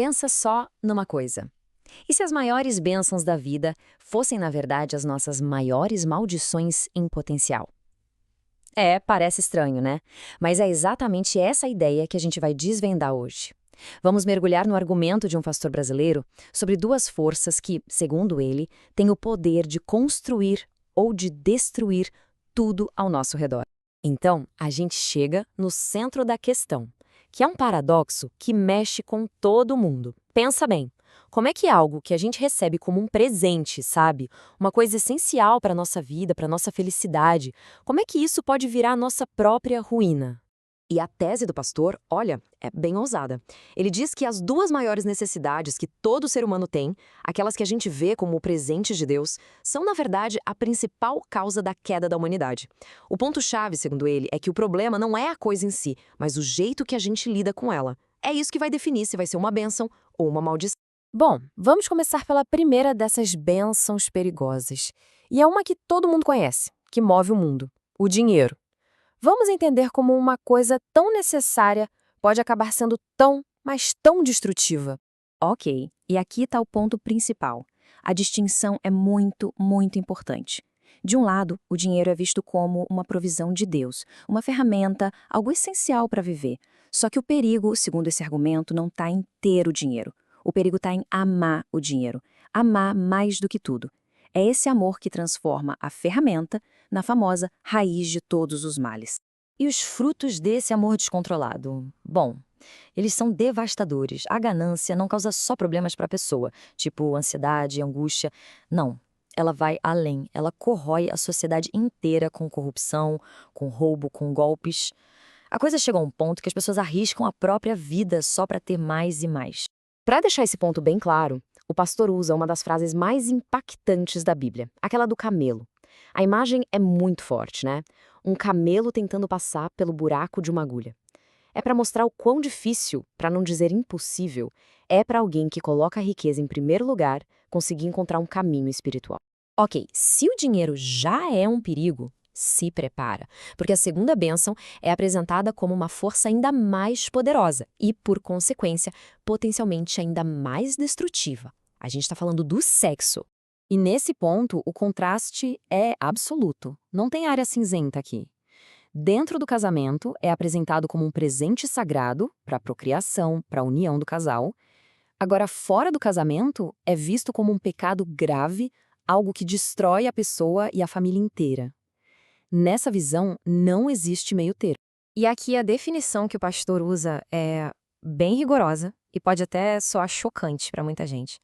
Pensa só numa coisa. E se as maiores bênçãos da vida fossem, na verdade, as nossas maiores maldições em potencial? Parece estranho, né? Mas é exatamente essa ideia que a gente vai desvendar hoje. Vamos mergulhar no argumento de um pastor brasileiro sobre duas forças que, segundo ele, têm o poder de construir ou de destruir tudo ao nosso redor. Então, a gente chega no centro da questão, que é um paradoxo que mexe com todo mundo. Pensa bem, como é que algo que a gente recebe como um presente, sabe? Uma coisa essencial para a nossa vida, para a nossa felicidade, como é que isso pode virar a nossa própria ruína? E a tese do pastor, olha, é bem ousada. Ele diz que as duas maiores necessidades que todo ser humano tem, aquelas que a gente vê como presentes de Deus, são, na verdade, a principal causa da queda da humanidade. O ponto-chave, segundo ele, é que o problema não é a coisa em si, mas o jeito que a gente lida com ela. É isso que vai definir se vai ser uma bênção ou uma maldição. Bom, vamos começar pela primeira dessas bênçãos perigosas. E é uma que todo mundo conhece, que move o mundo: o dinheiro. Vamos entender como uma coisa tão necessária pode acabar sendo tão, mas tão destrutiva. Ok, e aqui está o ponto principal. A distinção é muito, muito importante. De um lado, o dinheiro é visto como uma provisão de Deus, uma ferramenta, algo essencial para viver. Só que o perigo, segundo esse argumento, não está em ter o dinheiro. O perigo está em amar o dinheiro. Amar mais do que tudo. É esse amor que transforma a ferramenta na famosa raiz de todos os males. E os frutos desse amor descontrolado? Bom, eles são devastadores. A ganância não causa só problemas para a pessoa, tipo ansiedade, angústia. Não, ela vai além. Ela corrói a sociedade inteira com corrupção, com roubo, com golpes. A coisa chega a um ponto que as pessoas arriscam a própria vida só para ter mais e mais. Para deixar esse ponto bem claro, o pastor usa uma das frases mais impactantes da Bíblia, aquela do camelo. A imagem é muito forte, né? Um camelo tentando passar pelo buraco de uma agulha. É para mostrar o quão difícil, para não dizer impossível, é para alguém que coloca a riqueza em primeiro lugar conseguir encontrar um caminho espiritual. Ok, se o dinheiro já é um perigo, se prepara, porque a segunda bênção é apresentada como uma força ainda mais poderosa e, por consequência, potencialmente ainda mais destrutiva. A gente está falando do sexo. E nesse ponto, o contraste é absoluto. Não tem área cinzenta aqui. Dentro do casamento, é apresentado como um presente sagrado para a procriação, para a união do casal. Agora, fora do casamento, é visto como um pecado grave, algo que destrói a pessoa e a família inteira. Nessa visão, não existe meio termo. E aqui a definição que o pastor usa é bem rigorosa e pode até soar chocante para muita gente.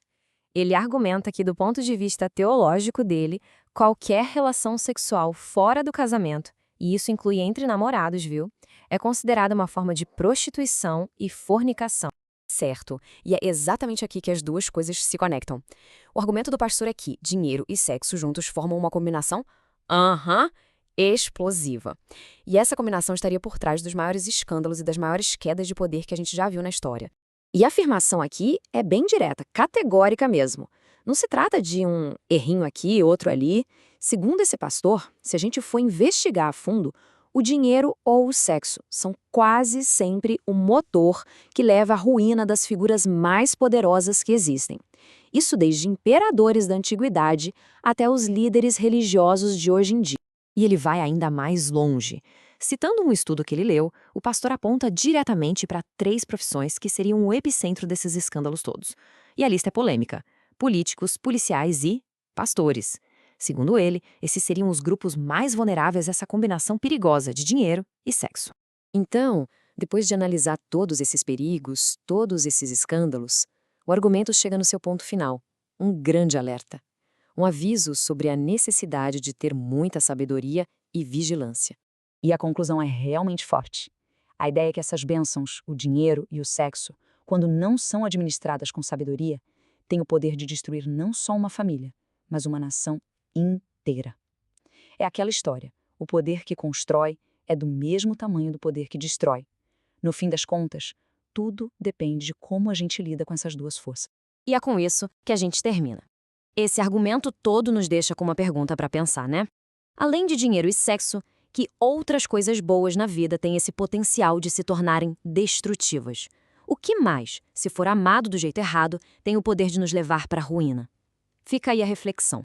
Ele argumenta que, do ponto de vista teológico dele, qualquer relação sexual fora do casamento, e isso inclui entre namorados, viu, é considerada uma forma de prostituição e fornicação. Certo, e é exatamente aqui que as duas coisas se conectam. O argumento do pastor é que dinheiro e sexo juntos formam uma combinação explosiva. E essa combinação estaria por trás dos maiores escândalos e das maiores quedas de poder que a gente já viu na história. E a afirmação aqui é bem direta, categórica mesmo. Não se trata de um errinho aqui, outro ali. Segundo esse pastor, se a gente for investigar a fundo, o dinheiro ou o sexo são quase sempre o motor que leva à ruína das figuras mais poderosas que existem. Isso desde imperadores da antiguidade até os líderes religiosos de hoje em dia. E ele vai ainda mais longe. Citando um estudo que ele leu, o pastor aponta diretamente para 3 profissões que seriam o epicentro desses escândalos todos. E a lista é polêmica: políticos, policiais e pastores. Segundo ele, esses seriam os grupos mais vulneráveis a essa combinação perigosa de dinheiro e sexo. Então, depois de analisar todos esses perigos, todos esses escândalos, o argumento chega no seu ponto final: um grande alerta. Um aviso sobre a necessidade de ter muita sabedoria e vigilância. E a conclusão é realmente forte. A ideia é que essas bênçãos, o dinheiro e o sexo, quando não são administradas com sabedoria, têm o poder de destruir não só uma família, mas uma nação inteira. É aquela história: o poder que constrói é do mesmo tamanho do poder que destrói. No fim das contas, tudo depende de como a gente lida com essas duas forças. E é com isso que a gente termina. Esse argumento todo nos deixa com uma pergunta para pensar, né? Além de dinheiro e sexo, que outras coisas boas na vida têm esse potencial de se tornarem destrutivas? O que mais, se for amado do jeito errado, tem o poder de nos levar para a ruína? Fica aí a reflexão.